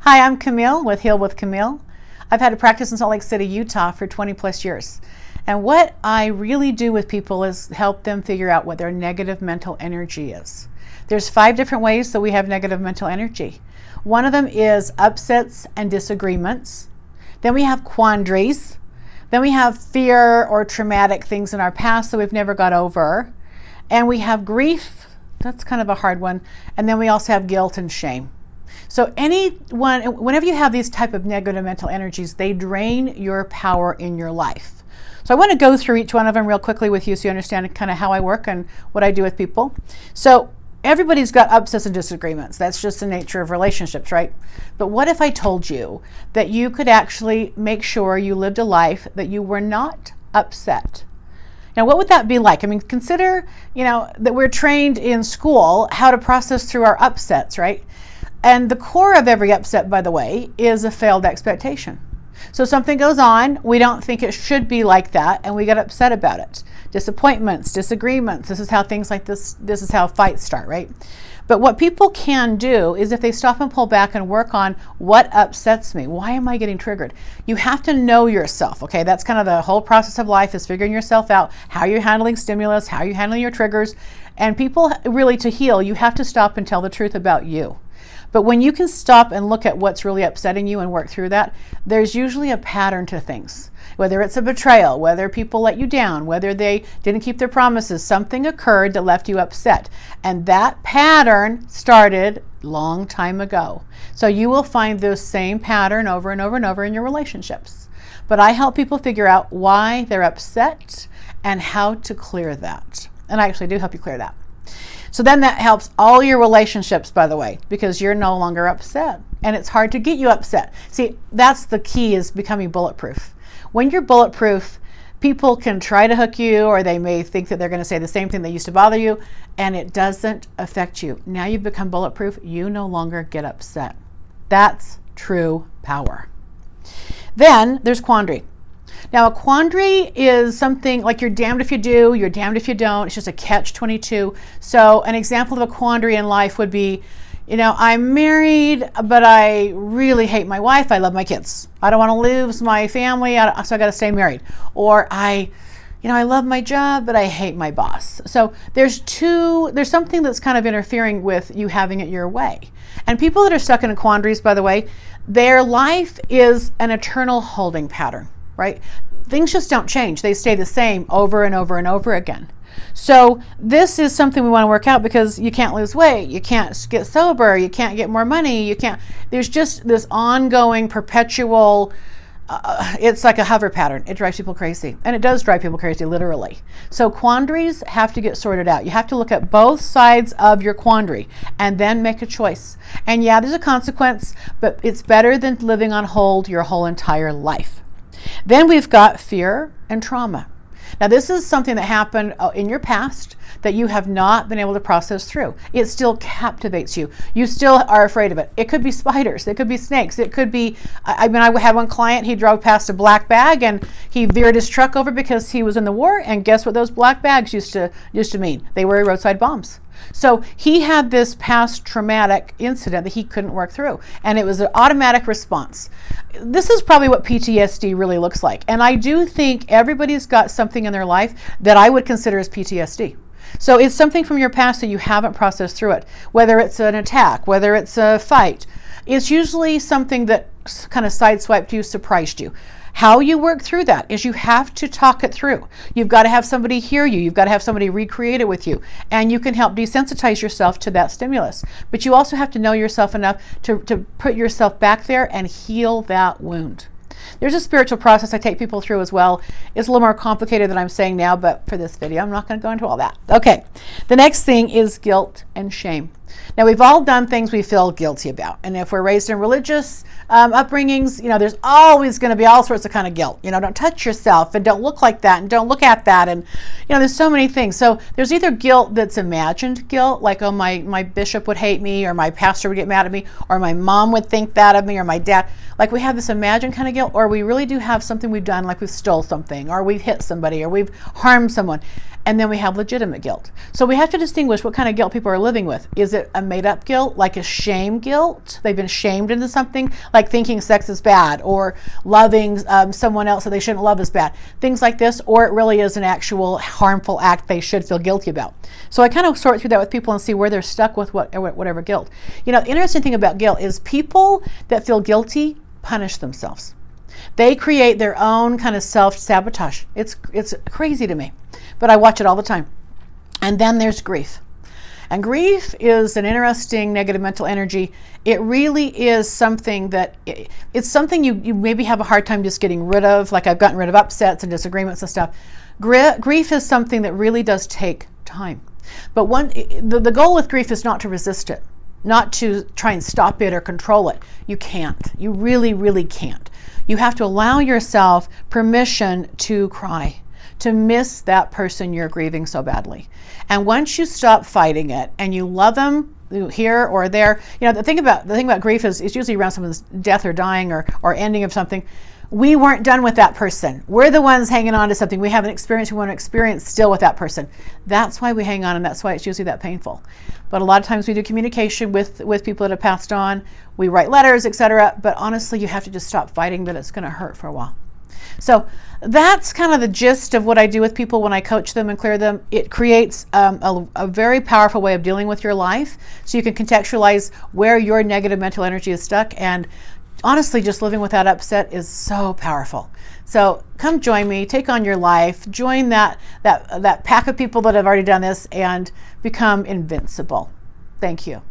Hi, I'm Camille with Heal with Camille. I've had a practice in Salt Lake City, Utah for 20 plus years. And what I really do with people is help them figure out what their negative mental energy is. There's 5 different ways that we have negative mental energy. One of them is upsets and disagreements. Then we have quandaries. Then we have fear or traumatic things in our past that we've never got over. And we have grief. That's kind of a hard one. And then we also have guilt and shame. So whenever you have these type of negative mental energies, they drain your power in your life. So I want to go through each one of them real quickly with you so you understand kind of how I work and what I do with people. So everybody's got upsets and disagreements. That's just the nature of relationships, right? But what if I told you that you could actually make sure you lived a life that you were not upset? Now, what would that be like? I mean, consider, that we're trained in school how to process through our upsets, right? And the core of every upset, by the way, is a failed expectation. So something goes on, we don't think it should be like that, and we get upset about it. Disappointments, disagreements, this is how things like this is how fights start, right? But what people can do is if they stop and pull back and work on what upsets me, why am I getting triggered? You have to know yourself, okay? That's kind of the whole process of life, is figuring yourself out, how you're handling stimulus, how you're handling your triggers. And people, really, to heal, you have to stop and tell the truth about you. But when you can stop and look at what's really upsetting you and work through that, there's usually a pattern to things. Whether it's a betrayal, whether people let you down, whether they didn't keep their promises, something occurred that left you upset. And that pattern started a long time ago. So you will find this same pattern over and over and over in your relationships. But I help people figure out why they're upset and how to clear that. And I actually do help you clear that. So then that helps all your relationships, by the way, because you're no longer upset. And it's hard to get you upset. See, that's the key, is becoming bulletproof. When you're bulletproof, people can try to hook you, or they may think that they're going to say the same thing that used to bother you, and it doesn't affect you. Now you've become bulletproof, you no longer get upset. That's true power. Then there's quandary. Now, a quandary is something like you're damned if you do, you're damned if you don't. It's just a catch-22. So an example of a quandary in life would be, I'm married, but I really hate my wife. I love my kids. I don't want to lose my family, so I got to stay married. Or I love my job, but I hate my boss. So there's something that's kind of interfering with you having it your way. And people that are stuck in quandaries, by the way, their life is an eternal holding pattern. Right? Things just don't change. They stay the same over and over and over again. So this is something we want to work out, because you can't lose weight, you can't get sober, you can't get more money, there's just this ongoing perpetual, it's like a hover pattern. It drives people crazy. And it does drive people crazy, literally. So quandaries have to get sorted out. You have to look at both sides of your quandary and then make a choice. And yeah, there's a consequence, but it's better than living on hold your whole entire life. Then we've got fear and trauma. Now, this is something that happened in your past that you have not been able to process through. It still captivates you. You still are afraid of it. It could be spiders. It could be snakes. It could be, I had one client, he drove past a black bag and he veered his truck over because he was in the war. And guess what those black bags used to mean? They were roadside bombs. So he had this past traumatic incident that he couldn't work through, and it was an automatic response. This is probably what PTSD really looks like. And I do think everybody's got something in their life that I would consider as PTSD. So it's something from your past that you haven't processed through it, whether it's an attack, whether it's a fight. It's usually something that kind of sideswiped you, surprised you. How you work through that is you have to talk it through. You've got to have somebody hear you. You've got to have somebody recreate it with you. And you can help desensitize yourself to that stimulus. But you also have to know yourself enough to put yourself back there and heal that wound. There's a spiritual process I take people through as well. It's a little more complicated than I'm saying now, but for this video, I'm not going to go into all that. Okay, the next thing is guilt and shame. Now, we've all done things we feel guilty about. And if we're raised in religious upbringings, there's always going to be all sorts of kind of guilt. Don't touch yourself and don't look like that and don't look at that. And, there's so many things. So there's either guilt that's imagined guilt, like, oh, my bishop would hate me, or my pastor would get mad at me, or my mom would think that of me, or my dad. Like, we have this imagined kind of guilt, or we really do have something we've done, like we've stole something, or we've hit somebody, or we've harmed someone. And then we have legitimate guilt. So we have to distinguish what kind of guilt people are living with. Is it a made-up guilt, like a shame guilt? They've been shamed into something, like thinking sex is bad, or loving someone else that they shouldn't love is bad. Things like this, or it really is an actual harmful act they should feel guilty about. So I kind of sort through that with people and see where they're stuck with whatever guilt. You know, the interesting thing about guilt is people that feel guilty punish themselves. They create their own kind of self-sabotage. It's crazy to me, but I watch it all the time. And then there's grief. And grief is an interesting negative mental energy. It really is something that, it's something you maybe have a hard time just getting rid of, like I've gotten rid of upsets and disagreements and stuff. Grief is something that really does take time. But the goal with grief is not to resist it, not to try and stop it or control it. You can't. You really, really can't. You have to allow yourself permission to cry, to miss that person you're grieving so badly. And once you stop fighting it and you love them here or there, you know, the thing about grief is it's usually around someone's death or dying or ending of something. We weren't done with that person. We're the ones hanging on to something we haven't experienced, we want to experience still with that person. That's why we hang on, and that's why it's usually that painful. But a lot of times we do communication with people that have passed on. We write letters, etc. But honestly, you have to just stop fighting, but it's going to hurt for a while. So that's kind of the gist of what I do with people when I coach them and clear them. It creates a very powerful way of dealing with your life, so you can contextualize where your negative mental energy is stuck. And honestly, just living without upset is so powerful. So come join me, take on your life, join that pack of people that have already done this, and become invincible. Thank you.